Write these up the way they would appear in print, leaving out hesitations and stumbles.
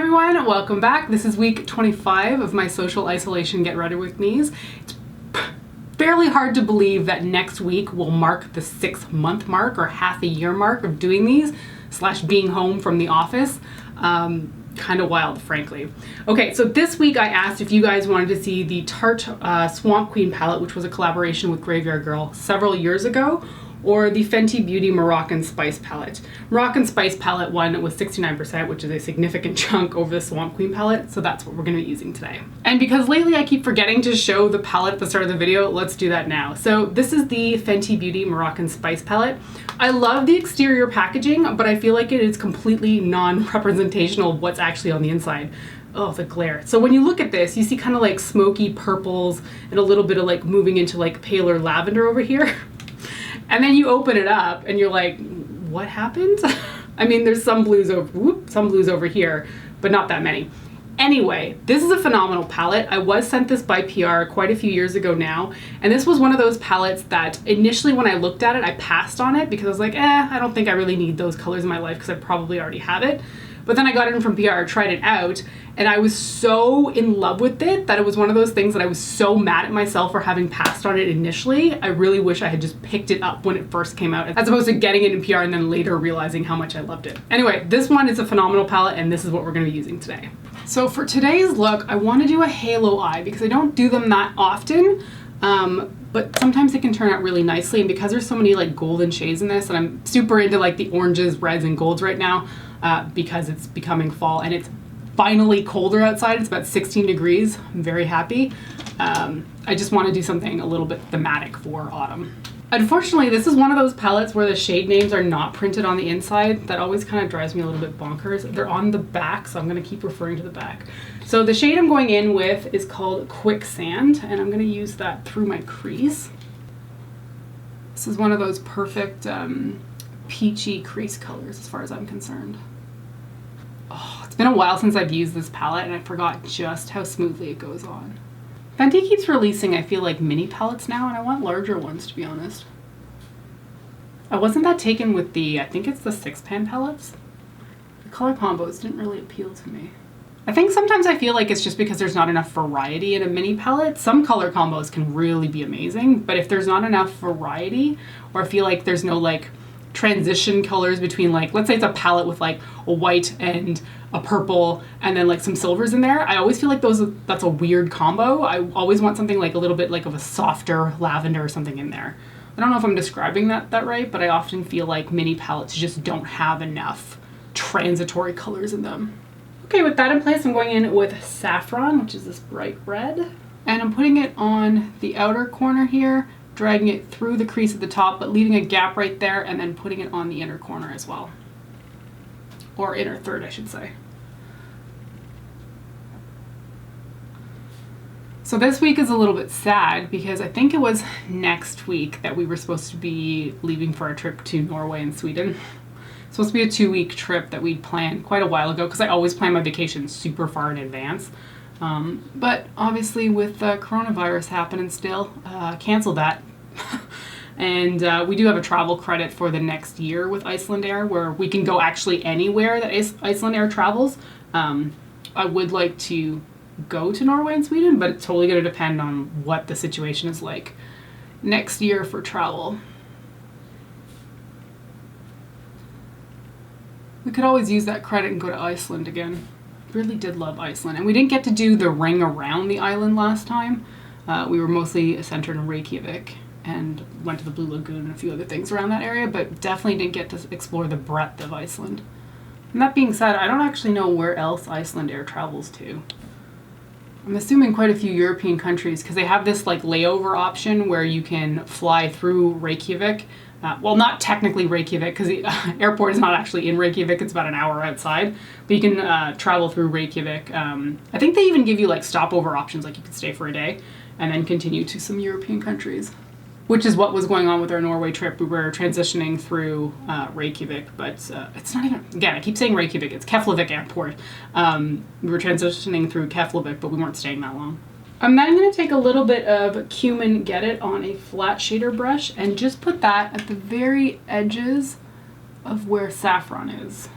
everyone, welcome back. This is week 25 of my social isolation Get Ready With Me's. It's fairly hard to believe that next week will mark the 6-month mark or half a year mark of doing these / being home from the office. Kind of wild, frankly. Okay, so this week I asked if you guys wanted to see the Tarte Swamp Queen palette, which was a collaboration with Graveyard Girl several years ago, or the Fenty Beauty Moroccan Spice palette. Moroccan Spice palette one was 69%, which is a significant chunk over the Swamp Queen palette, so that's what we're going to be using today. And because lately I keep forgetting to show the palette at the start of the video, let's do that now. So this is the Fenty Beauty Moroccan Spice palette. I love the exterior packaging, but I feel like it is completely non-representational of what's actually on the inside. Oh, the glare. So when you look at this, you see kind of like smoky purples and a little bit of like moving into like paler lavender over here. And then you open it up and you're like, what happened? I mean, there's some blues over here, but not that many. Anyway, this is a phenomenal palette. I was sent this by PR quite a few years ago now, and this was one of those palettes that initially when I looked at it, I passed on it because I was like, I don't think I really need those colors in my life because I probably already have it. But then I got it in from PR, tried it out, and I was so in love with it that it was one of those things that I was so mad at myself for having passed on it initially. I really wish I had just picked it up when it first came out, as opposed to getting it in PR and then later realizing how much I loved it. Anyway, this one is a phenomenal palette, and this is what we're going to be using today. So for today's look, I want to do a halo eye because I don't do them that often, but sometimes it can turn out really nicely, and because there's so many like golden shades in this, and I'm super into like the oranges, reds, and golds right now, because it's becoming fall and it's finally colder outside. It's about 16 degrees. I'm very happy. I just want to do something a little bit thematic for autumn. Unfortunately, this is one of those palettes where the shade names are not printed on the inside. That always kind of drives me a little bit bonkers. They're on the back, so I'm going to keep referring to the back. So the shade I'm going in with is called Quicksand, and I'm going to use that through my crease. This is one of those perfect peachy crease colors as far as I'm concerned. Oh, it's been a while since I've used this palette and I forgot just how smoothly it goes on. Fenty keeps releasing, I feel like, mini palettes now, and I want larger ones, to be honest. I wasn't that taken with the, I think it's the 6-pan palettes. The color combos didn't really appeal to me. I think sometimes I feel like it's just because there's not enough variety in a mini palette. Some color combos can really be amazing, but if there's not enough variety, or I feel like there's no like transition colors between, like, let's say it's a palette with like a white and a purple and then like some silvers in there, I always feel like that's a weird combo. I always want something like a little bit like of a softer lavender or something in there. I don't know if I'm describing that right, but I often feel like mini palettes just don't have enough transitory colors in them. Okay, with that in place, I'm going in with Saffron, which is this bright red, and I'm putting it on the outer corner here, dragging it through the crease at the top, but leaving a gap right there, and then putting it on the inner corner as well. Or inner third, I should say. So this week is a little bit sad because I think it was next week that we were supposed to be leaving for a trip to Norway and Sweden. It's supposed to be a 2-week trip that we'd planned quite a while ago because I always plan my vacations super far in advance. But obviously with coronavirus happening still, canceled that. And we do have a travel credit for the next year with Icelandair where we can go actually anywhere that Icelandair travels. I would like to go to Norway and Sweden, but it's totally going to depend on what the situation is like next year for travel. We could always use that credit and go to Iceland again. Really did love Iceland. And we didn't get to do the ring around the island last time. We were mostly centered in Reykjavik and went to the Blue Lagoon and a few other things around that area, but definitely didn't get to explore the breadth of Iceland. And that being said, I don't actually know where else Icelandair travels to. I'm assuming quite a few European countries because they have this like layover option where you can fly through Reykjavik. Well, not technically Reykjavik because the airport is not actually in Reykjavik. It's about an hour outside, but you can travel through Reykjavik. I think they even give you like stopover options, like you can stay for a day and then continue to some European countries, which is what was going on with our Norway trip. We were transitioning through Reykjavik, but it's not even, again, I keep saying Reykjavik, it's Keflavik Airport. We were transitioning through Keflavik, but we weren't staying that long. I'm then going to take a little bit of Cumin Get It on a flat shader brush and just put that at the very edges of where Saffron is.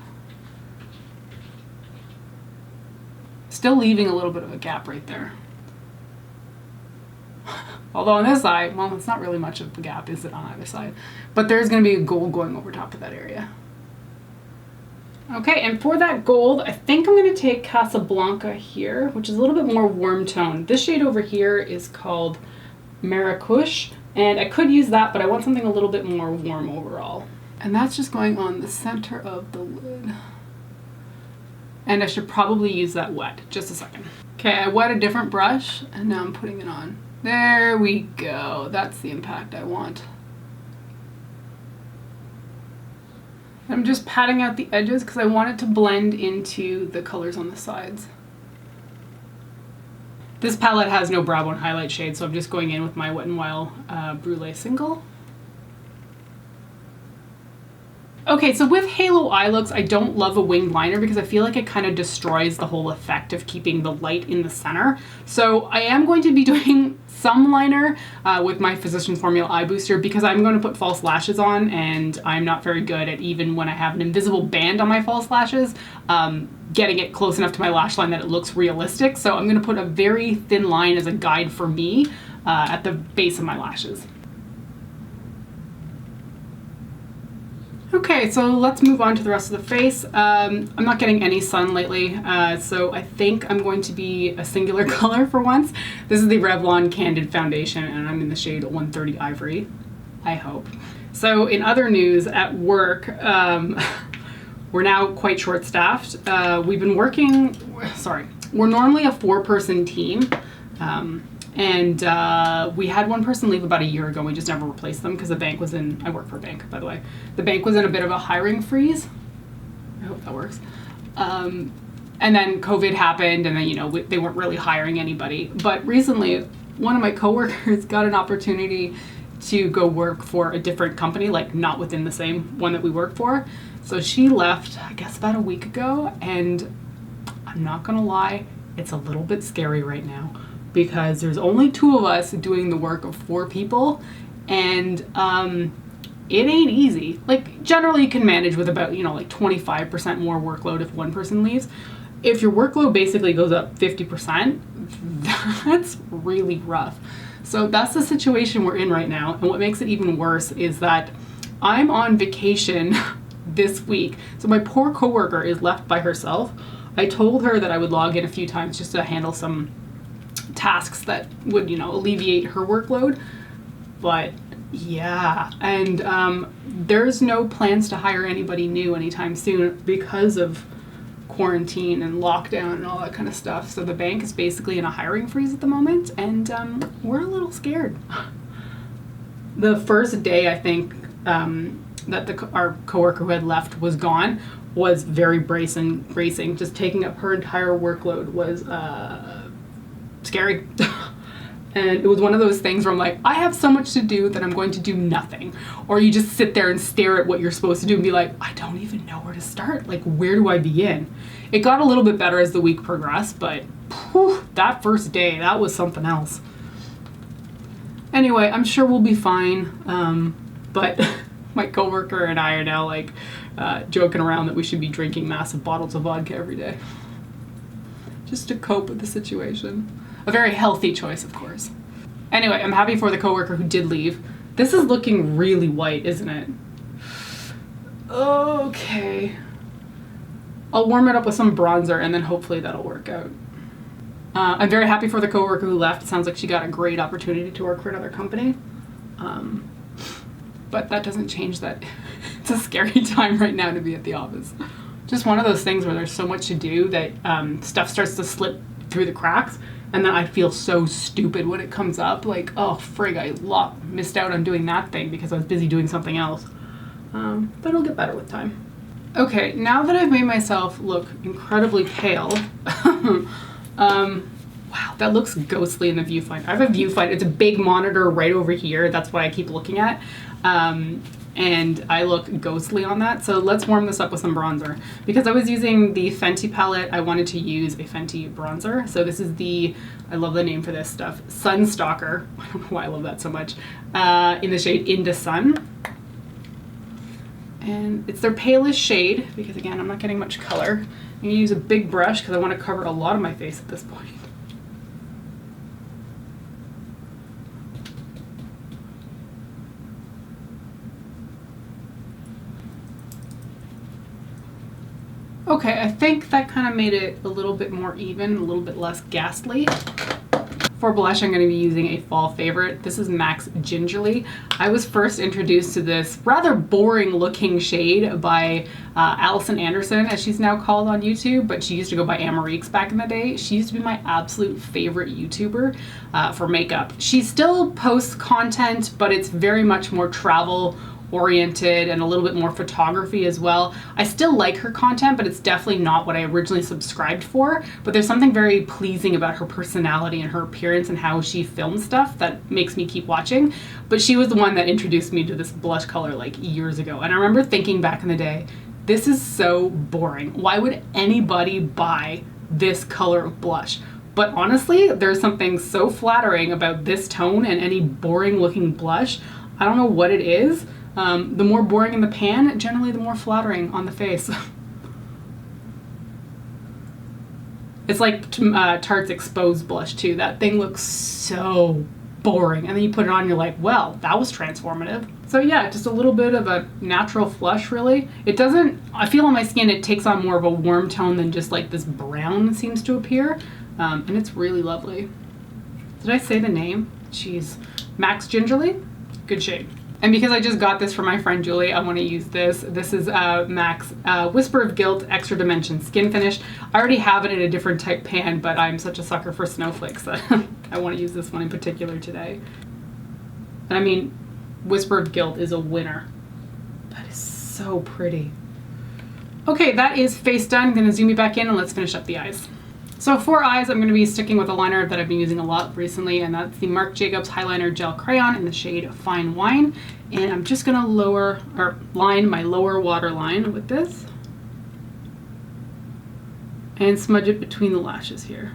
Still leaving a little bit of a gap right there. Although on this side, well, it's not really much of a gap, is it, on either side? But there's going to be a gold going over top of that area. Okay, and for that gold, I think I'm going to take Casablanca here, which is a little bit more warm tone. This shade over here is called Marrakesh, and I could use that, but I want something a little bit more warm overall. And that's just going on the center of the lid. And I should probably use that wet. Just a second. Okay, I wet a different brush, and now I'm putting it on. There we go. That's the impact I want. I'm just patting out the edges because I want it to blend into the colors on the sides. This palette has no brow bone highlight shade, so I'm just going in with my Wet n Wild Brulee Single. Okay, so with Halo eye looks, I don't love a winged liner because I feel like it kind of destroys the whole effect of keeping the light in the center. So I am going to be doing some liner with my Physicians Formula Eye Booster because I'm going to put false lashes on, and I'm not very good at, even when I have an invisible band on my false lashes, getting it close enough to my lash line that it looks realistic. So I'm going to put a very thin line as a guide for me at the base of my lashes. Okay, so let's move on to the rest of the face. I'm not getting any sun lately, so I think I'm going to be a singular color for once. This is the Revlon Candid Foundation, and I'm in the shade 130 Ivory, I hope. So in other news, at work, we're now quite short-staffed. We've been working, we're normally a 4-person team, and we had one person leave about a year ago. We just never replaced them because the bank was in, I work for a bank, by the way. The bank was in a bit of a hiring freeze. I hope that works. And then COVID happened, and then, you know, they weren't really hiring anybody. But recently, one of my coworkers got an opportunity to go work for a different company, like not within the same one that we work for. So she left, I guess, about a week ago, and I'm not gonna lie, it's a little bit scary right now, because there's only 2 of us doing the work of 4 people, and it ain't easy. Like, generally you can manage with about, you know, like 25% more workload if one person leaves. If your workload basically goes up 50%, that's really rough. So that's the situation we're in right now, and what makes it even worse is that I'm on vacation this week. So my poor coworker is left by herself. I told her that I would log in a few times just to handle some tasks that would, you know, alleviate her workload, but yeah, and there's no plans to hire anybody new anytime soon because of quarantine and lockdown and all that kind of stuff. So the bank is basically in a hiring freeze at the moment, and we're a little scared. The first day I think that our coworker who had left was gone was very bracing. Just taking up her entire workload was scary. And it was one of those things where I'm like, I have so much to do that I'm going to do nothing. Or you just sit there and stare at what you're supposed to do and be like, I don't even know where to start. Like, where do I begin? It got a little bit better as the week progressed, but whew, that first day, that was something else. Anyway, I'm sure we'll be fine. But my coworker and I are now like joking around that we should be drinking massive bottles of vodka every day, just to cope with the situation. A very healthy choice, of course. Anyway, I'm happy for the coworker who did leave. This is looking really white, isn't it? Okay. I'll warm it up with some bronzer, and then hopefully that'll work out. I'm very happy for the coworker who left. It sounds like she got a great opportunity to work for another company. But that doesn't change that it's a scary time right now to be at the office. Just one of those things where there's so much to do that stuff starts to slip through the cracks, and then I feel so stupid when it comes up. Like, oh frig, I missed out on doing that thing because I was busy doing something else. But it'll get better with time. Okay, now that I've made myself look incredibly pale, wow, that looks ghostly in the viewfinder. I have a viewfinder, it's a big monitor right over here. That's what I keep looking at. And I look ghostly on that. So let's warm this up with some bronzer. Because I was using the Fenty palette, I wanted to use a Fenty bronzer. So this is the, I love the name for this stuff, Sunstalker. I don't know why I love that so much. In the shade Into Sun. And it's their palest shade, because again, I'm not getting much color. I'm gonna use a big brush because I want to cover a lot of my face at this point. Okay, I think that kind of made it a little bit more even, a little bit less ghastly. For blush, I'm going to be using a fall favorite. This is MAC's Gingerly. I was first introduced to this rather boring looking shade by Allison Anderson, as she's now called on YouTube, but she used to go by Amarique back in the day. She used to be my absolute favorite YouTuber for makeup. She still posts content, but it's very much more travel oriented and a little bit more photography as well. I still like her content, but it's definitely not what I originally subscribed for. But there's something very pleasing about her personality and her appearance and how she films stuff that makes me keep watching. But she was the one that introduced me to this blush color like years ago. And I remember thinking back in the day, this is so boring. Why would anybody buy this color of blush? But honestly, there's something so flattering about this tone and any boring looking blush. I don't know what it is. The more boring in the pan, generally the more flattering on the face. It's like Tarte's Exposed blush too. That thing looks so boring. And then you put it on, you're like, well, that was transformative. So yeah, just a little bit of a natural flush really. It doesn't, I feel on my skin it takes on more of a warm tone than just like this brown seems to appear. And it's really lovely. Did I say the name? Jeez. MAC's Gingerly? Good shade. And because I just got this from my friend Julie, I want to use this. This is MAC's Whisper of Guilt Extra Dimension Skin Finish. I already have it in a different type pan, but I'm such a sucker for snowflakes that I want to use this one in particular today. And I mean, Whisper of Guilt is a winner. That is so pretty. Okay, that is face done. I'm going to zoom you back in and let's finish up the eyes. So for eyes, I'm going to be sticking with a liner that I've been using a lot recently, and that's the Marc Jacobs Highliner Gel Crayon in the shade Fine Wine. And I'm just going to line my lower waterline with this and smudge it between the lashes here.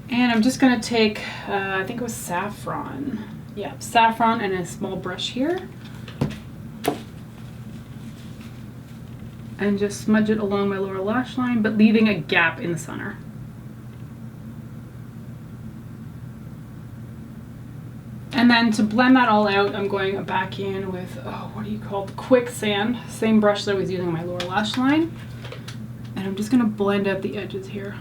And I'm just going to take, I think it was Saffron. Yeah, Saffron and a small brush here. And just smudge it along my lower lash line, but leaving a gap in the center. And then to blend that all out, I'm going back in with, oh, what do you call it? Quicksand, same brush that I was using on my lower lash line. And I'm just gonna blend out the edges here.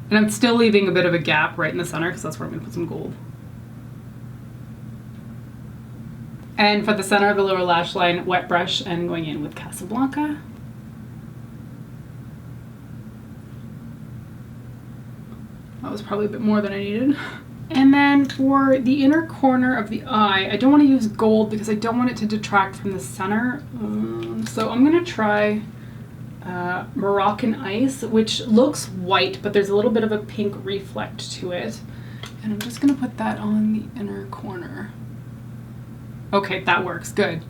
And I'm still leaving a bit of a gap right in the center because that's where I'm gonna put some gold. And for the center of the lower lash line, wet brush and going in with Casablanca. That was probably a bit more than I needed. And then for the inner corner of the eye, I don't want to use gold because I don't want it to detract from the center. So I'm gonna try Moroccan Ice, which looks white, but there's a little bit of a pink reflect to it. And I'm just gonna put that on the inner corner. Okay, that works, good.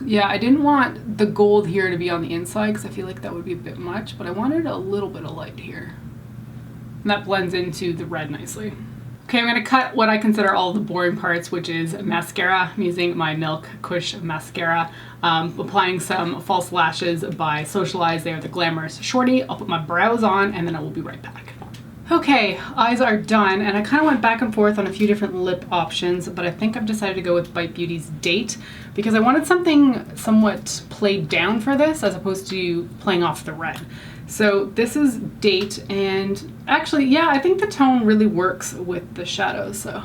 Yeah, I didn't want the gold here to be on the inside because I feel like that would be a bit much, but I wanted a little bit of light here. And that blends into the red nicely. Okay, I'm gonna cut what I consider all the boring parts, which is mascara. I'm using my Milk Kush mascara. Applying some false lashes by Socialize. They are the Glamorous Shorty. I'll put my brows on and then I will be right back. Okay, eyes are done, and I kind of went back and forth on a few different lip options, but I think I've decided to go with Bite Beauty's Date because I wanted something somewhat played down for this as opposed to playing off the red. So this is Date, and actually, yeah, I think the tone really works with the shadows, so.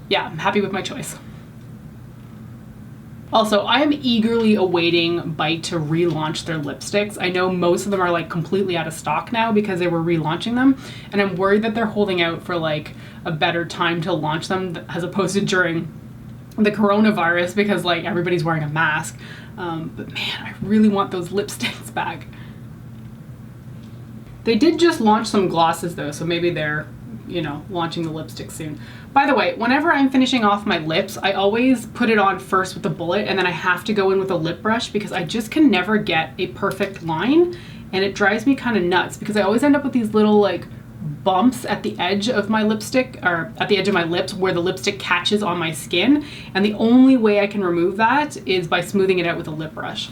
Yeah, I'm happy with my choice. Also, I am eagerly awaiting Bite to relaunch their lipsticks. I know most of them are like completely out of stock now because they were relaunching them, and I'm worried that they're holding out for like a better time to launch them as opposed to during the coronavirus because like everybody's wearing a mask. But man, I really want those lipsticks back. They did just launch some glosses though, so maybe they're, you know, launching the lipstick soon. By the way, whenever I'm finishing off my lips, I always put it on first with a bullet and then I have to go in with a lip brush because I just can never get a perfect line, and it drives me kind of nuts because I always end up with these little like bumps at the edge of my lipstick, or at the edge of my lips where the lipstick catches on my skin, and the only way I can remove that is by smoothing it out with a lip brush.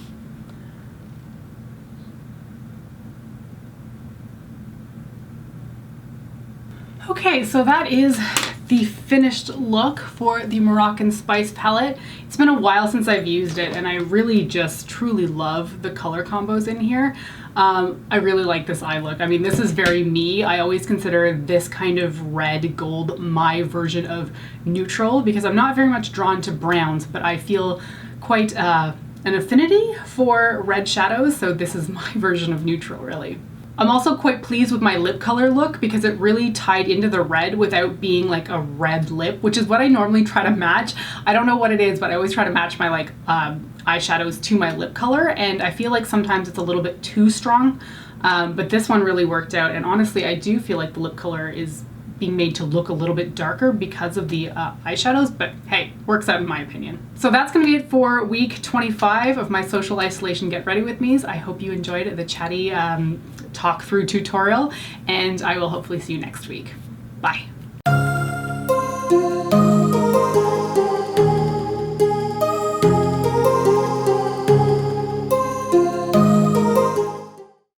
Okay, so that is the finished look for the Moroccan Spice palette. It's been a while since I've used it, and I really just truly love the color combos in here. I really like this eye look. I mean, this is very me. I always consider this kind of red gold my version of neutral, because I'm not very much drawn to browns, but I feel quite an affinity for red shadows, so this is my version of neutral, really. I'm also quite pleased with my lip color look because it really tied into the red without being like a red lip, which is what I normally try to match. I don't know what it is, but I always try to match my like eyeshadows to my lip color, and I feel like sometimes it's a little bit too strong, but this one really worked out, and honestly I do feel like the lip color is being made to look a little bit darker because of the eyeshadows, but hey, works out in my opinion. So that's gonna be it for week 25 of my social isolation get ready with me's. I hope you enjoyed the chatty talk through tutorial, and I will hopefully see you next week. Bye.